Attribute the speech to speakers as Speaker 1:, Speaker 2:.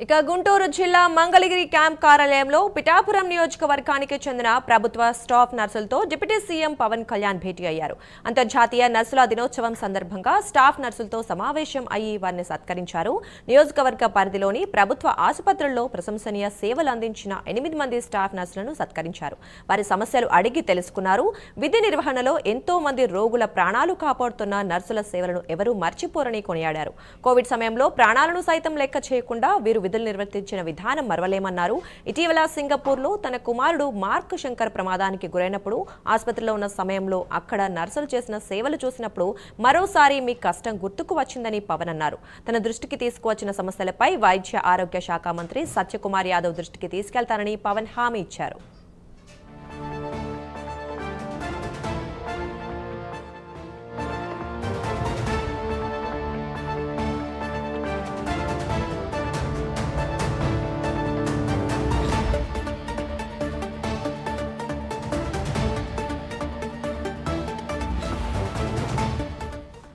Speaker 1: ఇక గుంటూరు జిల్లా మంగళగిరి క్యాంప్ కార్యాలయంలో పిఠాపురం నియోజకవర్గానికి చెందిన ప్రభుత్వ స్టాఫ్ నర్సులతో డిప్యూటీ సీఎం పవన్ కళ్యాణ్ భేటీ అయ్యారు. అంతర్జాతీయ నర్సుల దినోత్సవం సందర్భంగా స్టాఫ్ నర్సులతో సమావేశం అయ్యి వారిని సత్కరించారు. నియోజకవర్గ పరిధిలోని ప్రభుత్వ ఆసుపత్రుల్లో ప్రశంసనీయ సేవలు అందించిన 8 మంది స్టాఫ్ నర్సులను సత్కరించారు. వారి సమస్యలు అడిగి తెలుసుకున్నారు. విధి నిర్వహణలో ఎంతో మంది రోగుల ప్రాణాలు కాపాడుతున్న నర్సుల సేవలను ఎవరూ మర్చిపోరని కొనియాడారు. కోవిడ్ సమయంలో ప్రాణాలను సైతం లెక్క చేయకుండా వీరు విధులు నిర్వర్తించిన విధానం మరవలేమన్నారు. ఇటీవల సింగపూర్లో తన కుమారుడు మార్క్ శంకర్ ప్రమాదానికి గురైనప్పుడు ఆసుపత్రిలో ఉన్న సమయంలో అక్కడ నర్సులు చేసిన సేవలు చూసినప్పుడు మరోసారి మీ కష్టం గుర్తుకు వచ్చిందని పవన్ అన్నారు. తన దృష్టికి తీసుకువచ్చిన సమస్యలపై వైద్య ఆరోగ్య శాఖ మంత్రి సత్యకుమార్ యాదవ్ దృష్టికి తీసుకెళ్తానని పవన్ హామీ ఇచ్చారు.